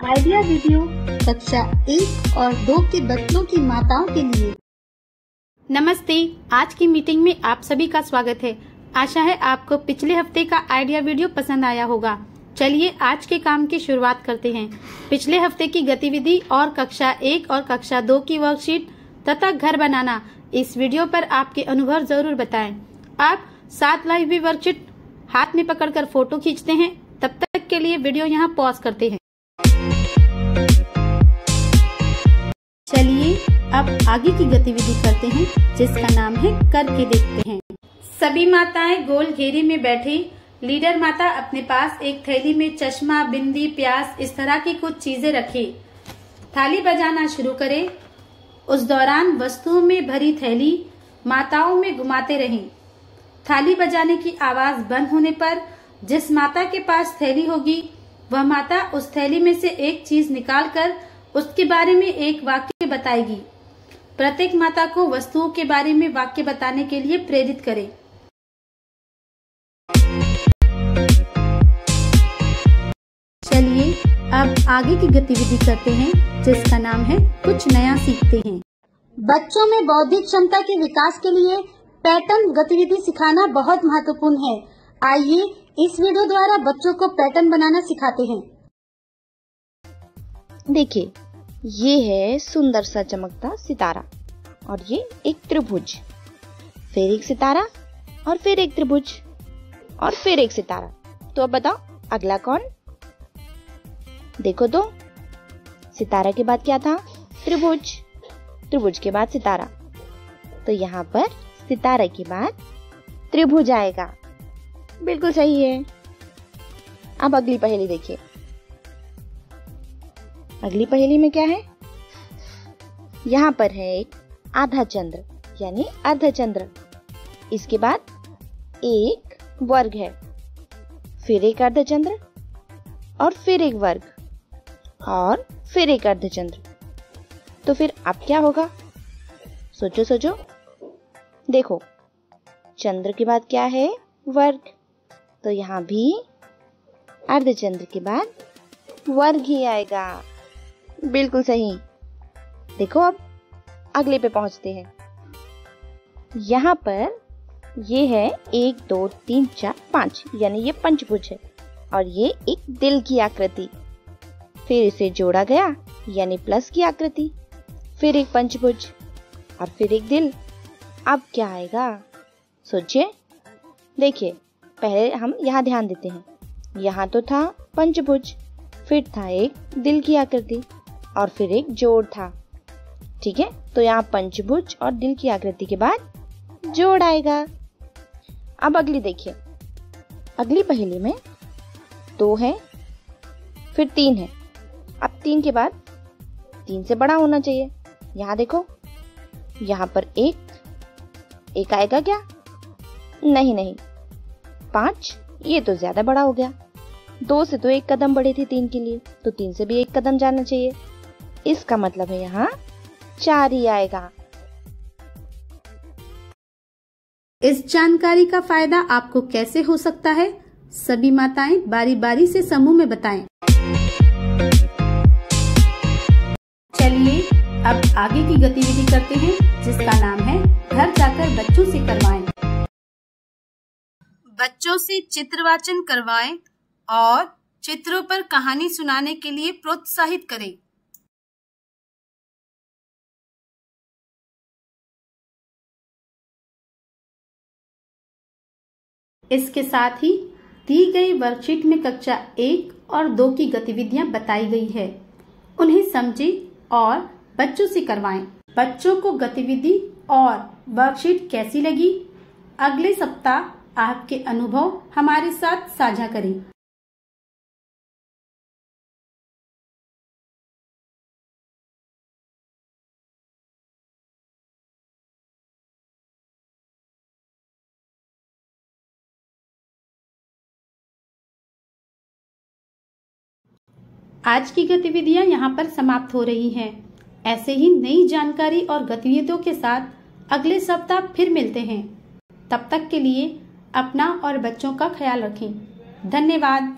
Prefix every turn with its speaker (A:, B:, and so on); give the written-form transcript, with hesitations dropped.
A: Idea video कक्षा 1 और 2 के बच्चों की माताओं के लिए।
B: नमस्ते, आज की मीटिंग में आप सभी का स्वागत है। आशा है आपको पिछले हफ्ते का आइडिया वीडियो पसंद आया होगा। चलिए आज के काम की शुरुआत करते हैं। पिछले हफ्ते की गतिविधि और कक्षा 1 और कक्षा 2 की वर्कशीट तथा घर बनाना, इस वीडियो पर आपके अनुभव जरूर बताएं। आप 7 लाइव भी वर्कशीट हाथ में पकड़कर फोटो खींचते हैं। तब तक के लिए वीडियो यहाँ पॉज करते हैं। चलिए अब आगे की गतिविधि करते हैं, जिसका नाम है करके देखते हैं। सभी माताएं गोल घेरे में बैठी। लीडर माता अपने पास एक थैली में चश्मा, बिंदी, प्याज इस तरह की कुछ चीजें रखे। थाली बजाना शुरू करे। उस दौरान वस्तुओं में भरी थैली माताओं में घुमाते रहें। थाली बजाने की आवाज बंद होने पर जिस माता के पास थैली होगी वह माता उस थैली में से एक चीज निकालकर उसके बारे में एक वाक्य बताएगी। प्रत्येक माता को वस्तुओं के बारे में वाक्य बताने के लिए प्रेरित करें। चलिए अब आगे की गतिविधि करते हैं, जिसका नाम है कुछ नया सीखते हैं।
A: बच्चों में बौद्धिक क्षमता के विकास के लिए पैटर्न गतिविधि सिखाना बहुत महत्वपूर्ण है। आइए इस वीडियो द्वारा बच्चों को पैटर्न बनाना सिखाते हैं।
C: देखिए, ये है सुंदर सा चमकता सितारा और ये एक त्रिभुज, फिर एक सितारा और फिर एक त्रिभुज और फिर एक सितारा। तो अब बताओ अगला कौन? देखो तो, सितारा के बाद क्या था? त्रिभुज, त्रिभुज के बाद सितारा। तो यहाँ पर सितारा के बाद त्रिभुज आएगा। बिल्कुल सही है। अब अगली पहेली देखिए। अगली पहेली में क्या है? यहाँ पर है एक आधा चंद्र यानी अर्धचंद्र। इसके बाद एक वर्ग है, फिर एक अर्धचंद्र और फिर एक वर्ग और फिर एक अर्धचंद्र। तो फिर अब क्या होगा? सोचो सोचो। देखो, चंद्र के बाद क्या है? वर्ग। तो यहाँ भी अर्धचंद्र के बाद वर्ग ही आएगा। बिल्कुल सही। देखो अब अगले पे पहुंचते हैं। यहाँ पर ये है 1 2 3 4 5 यानी ये पंचभुज है और ये एक दिल की आकृति। फिर इसे जोड़ा गया यानी प्लस की आकृति, फिर एक पंचभुज और फिर एक दिल। अब क्या आएगा? सोचिए। देखिए, पहले हम यहाँ ध्यान देते हैं। यहाँ तो था पंचभुज, फिर था एक दिल की आकृति और फिर एक जोड़ था। ठीक है, तो यहाँ पंचभुज और दिल की आकृति के बाद जोड़ आएगा। अब अगली देखिए। अगली पहेली में 2 है, फिर 3 है। अब 3 के बाद 3 से बड़ा होना चाहिए। यहाँ देखो, यहाँ पर एक आएगा क्या? नहीं, 5, ये तो ज्यादा बड़ा हो गया। 2 से तो एक कदम बढ़े थे 3 के लिए, तो 3 से भी एक कदम जाना चाहिए। इसका मतलब है यहाँ 4 ही आएगा।
B: इस जानकारी का फायदा आपको कैसे हो सकता है? सभी माताएं बारी बारी से समूह में बताएं। चलिए अब आगे की गतिविधि करते हैं, जिसका नाम है घर जाकर बच्चों से करवाएं। बच्चों से चित्रवाचन करवाएं और चित्रों पर कहानी सुनाने के लिए प्रोत्साहित करें। इसके साथ ही दी गई वर्कशीट में कक्षा 1 और 2 की गतिविधियां बताई गई है। उन्हें समझें और बच्चों से करवाएं। बच्चों को गतिविधि और वर्कशीट कैसी लगी? अगले सप्ताह आपके अनुभव हमारे साथ साझा करें। आज की गतिविधियां यहाँ पर समाप्त हो रही हैं। ऐसे ही नई जानकारी और गतिविधियों के साथ अगले सप्ताह फिर मिलते हैं। तब तक के लिए अपना और बच्चों का ख्याल रखें। धन्यवाद।